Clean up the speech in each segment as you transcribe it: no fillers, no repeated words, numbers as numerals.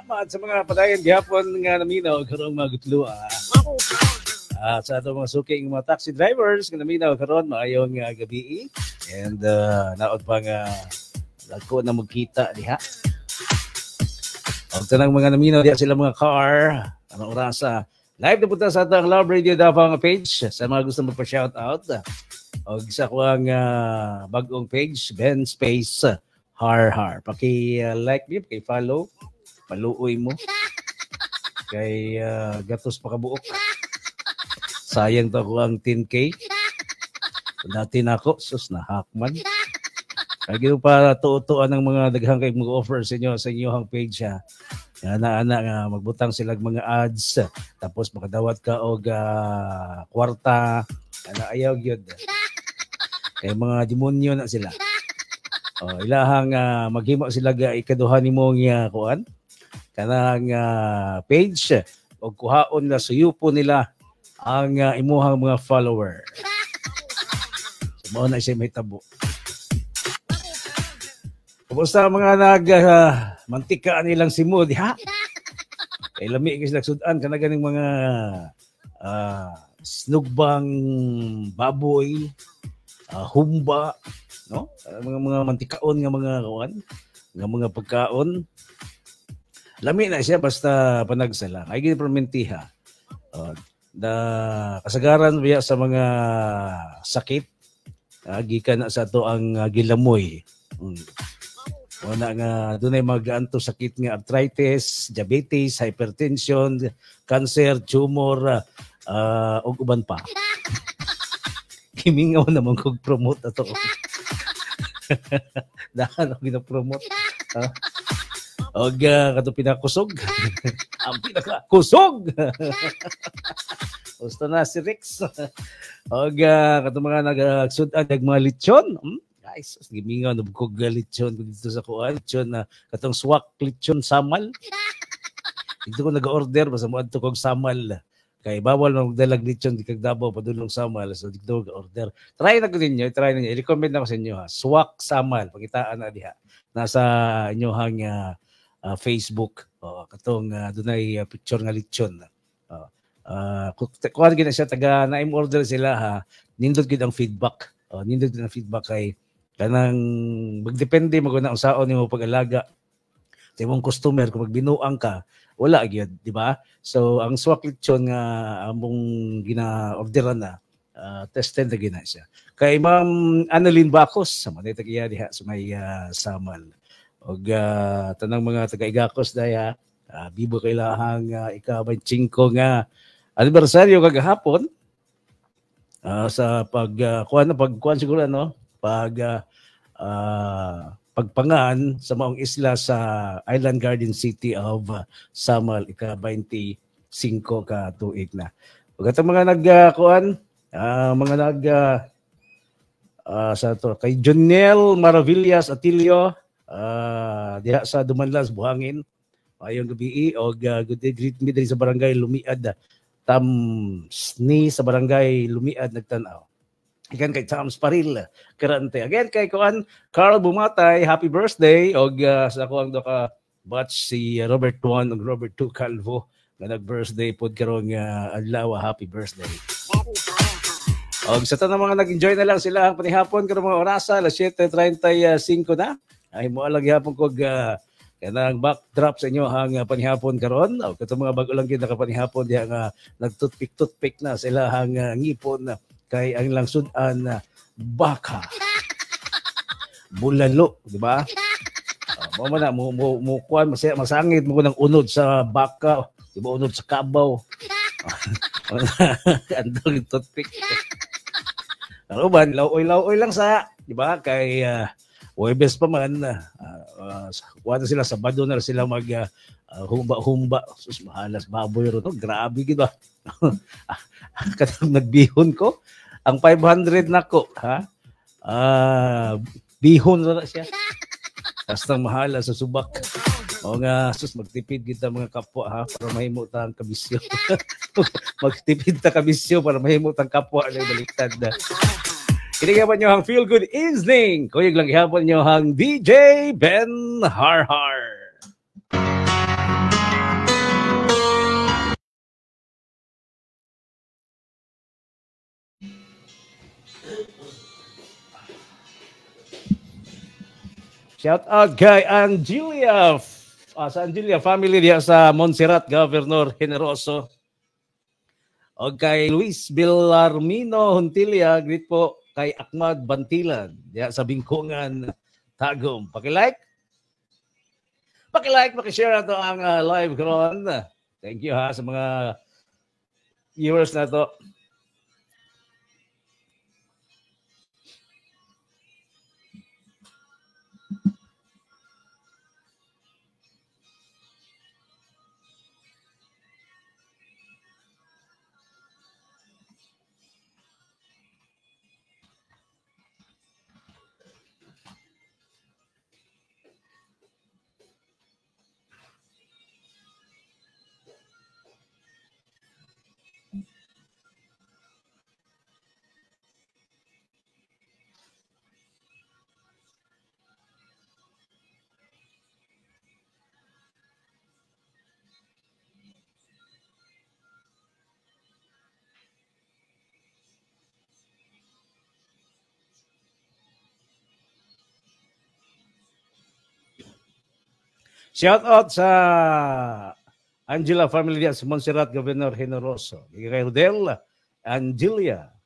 Salamat sa mga padayon gihapon nga naminaw karong magutlo. Sa ato mga suking mga taxi drivers nga naminaw karon maayong gabi. And naod pa nga dako na magkita diha. Og tanang mga naminaw diha sila mga car. Anong orasa? Live na punta sa atang Love Radio Davao nga page sa mga gusto magpa-shout out. Og sa kuang bagong page Ben Space Har. Paki-like niyo, paki-follow. Paluoy mo. Kay gatos pa kabuok. Sayang to ko ang 10K. Dati na ako, sus na hakman. Kaya pa tutuan ng mga daghang kay mag-offer sa inyong page ha. Ana-ana nga magbutang sila mga ads tapos makadawat ka og kwarta. Ana ayaw gyud. Kay mga demonyo na sila. Ilahang maghimo sila ga ikaduha nimo nga kuan. Kanang page o kuhaon na suyupo nila ang imuhang mga follower. So, mao na siya may tabo. Kumusta mga mantika nilang simod, ha? Kay lami kasi nagsudan ka na ganing mga snugbang baboy, humba, no? Mga mantikaon nga mga kawan, nga mga pagkaon. Lami na siya basta panagsala. Ay ginapermentiha. Kasagaran biya sa mga sakit. Gikan na sa to ang gilamoy. Wala nga dunay mag-anto sakit nga arthritis, diabetes, hypertension, cancer, tumor, ug uban pa. Himingaw naman kog promote ato. Dahan ako gina-promote. Og kato pinakusog. Ang pinakakusog. Gusto na si Rex. Og kato mga nagsudan mga lechon. Guys, gimingaw na bukog lechon dito sa kuan. Lechon na katong swak lechon samal. Dito ko nag-order basta mo adto kog samal. Kay bawal na magdalag lechon di kag Davao padulong samal. So dito ko order. Try na ko ninyo, i-recommend na ko sa inyo ha. Swak samal, pakitaan na diha. Nasa inyohang Facebook. Katong dunay picture nga lechon. Kuan gina siya taga naim order sila ha. Nindot gid ang feedback. Nindot gid ang feedback kay kanang magdepende maguna ang saon nimo pag-alaga. Sa imong customer kung magbinuang ka, wala gyud, di ba? So ang swak lechon nga among gina-orderan na tested na gina siya. Kay Ma'am Annalyn Bacos sa manay tagiya diha sa may Samal. Og tanang mga taga-Igacos daya bibo kailahang ika-25 nga anibersaryo kagahapon sa pagkuan siguro no pagpangan sa maong isla sa Island Garden City of Samal ika-25 ka tuig na. Ug atong mga nagkuan sa to kay Jonel Maravillas Atilio diha sa Dumanlas Buhangin. Ayong gabi og good day greet me diri sa barangay Lumiad. Ni sa barangay Lumiad nagtan-aw. Again kay Tom's Paril Karante. Again kay kuan Carl Bumatay, happy birthday og sa kuang do ka batch si Robert 1 ug Robert 2 Calvo nga nag-birthday pod karong adlaw, happy birthday. Og sa tanang mga nag-enjoy na lang sila ang panihapon karong mga orasa, alas 7:35 na. Ay mo lang gihapon kog kanang backdrop sa inyo hang panihapon karon. Og katong mga bag-o lang gyud nakapanihapon diha nga nagtutpik-tutpik na sila hang ngipon kay ang langsudan baka bulalo, di ba? Mo man na mo kuan masangit mo nang unod sa baka, di ba unod sa kabaw. Andong toothpick. Aruban laoy lang sa, di ba? Kay Webes pa man kuan sila Sabado na sila mag humba sus mahalas baboy ro to, grabe gid ba. Katong nagbihon ko ang 500 nako ha. Bihon na siya. Basta mahala sa subak. O nga sus magtipid kita mga kapwa ha para mahimo ta ang kabisyo. Magtipid ta kabisyo para mahimo ta ang kapwa na baliktad na. Kinigapan nyo ang Feel Good Evening. Kuyog lang ihapon nyo ang DJ Ben Harhar. Shout out kay Angelia. Sa Angelia family diya sa Montserrat, Governor Generoso. O kay Luis Villarmino Hontilia, greet po kay Ahmad Bantilan diya sa Bingkungan, Tagum. Paki-like, paki-share na to ang live karon. Thank you ha sa mga viewers na to. Shout out sa Angela family diyan sa Montserrat, Governor Generoso. Kay Rodel, Angelia.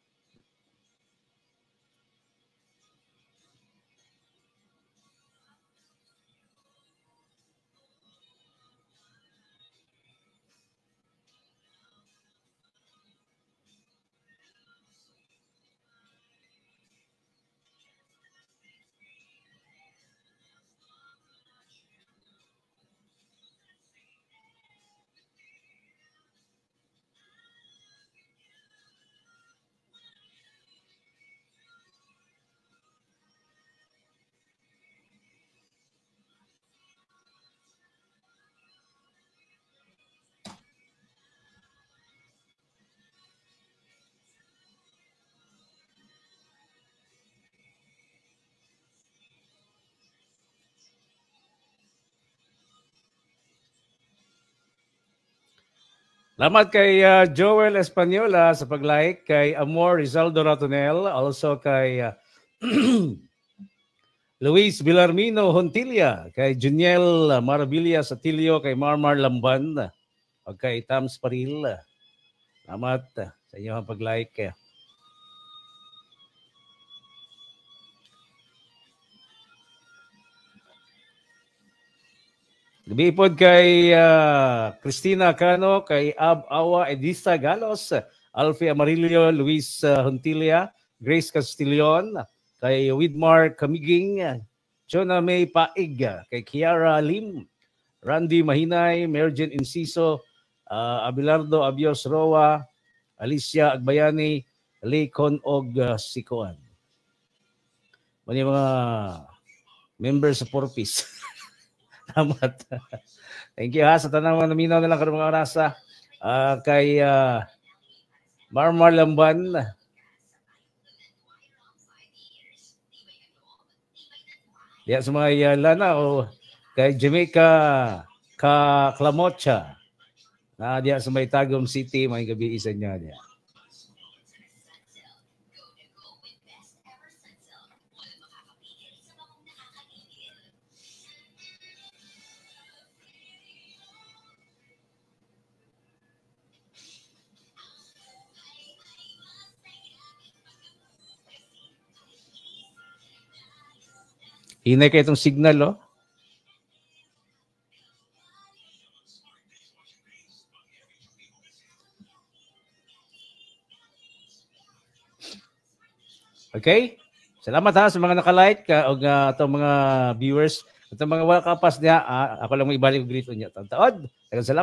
Salamat kay Joel Española sa pag-like, kay Amor Rizaldo Ratonel, also kay Luis Villarmino Hontilia, kay Juniel Marabilia Satilio, kay Marmar Lamban, o kay Tams Paril. Salamat sa inyong pag-like. Lumipod kay Cristina Cano, kay Ab Awa Edista Galos, Alfie Amarillo, Luis Hontilia, Grace Castillon, kay Widmar Camiging, Jonah May Paig, kay Kiara Lim, Randy Mahinay, Mergen Inciso, Abelardo Abios Roa, Alicia Agbayani, Leicon Og Sikoan. Mani mga members sa Porpis. Salamat. Thank you ha sa tanang mga naminaw na lang karong mga orasa. Kay Marmar Lamban. Diya sa mga lana o kay Jamaica Clamocha. Na diya sa may Tagum City, may gabi isa niya diya. Hinay kayo itong signal, oh. Okay? Salamat ha sa mga nakalike o itong mga viewers. Itong mga wala kapas niya, ako lang may ibalik grito niya. Taon, salamat.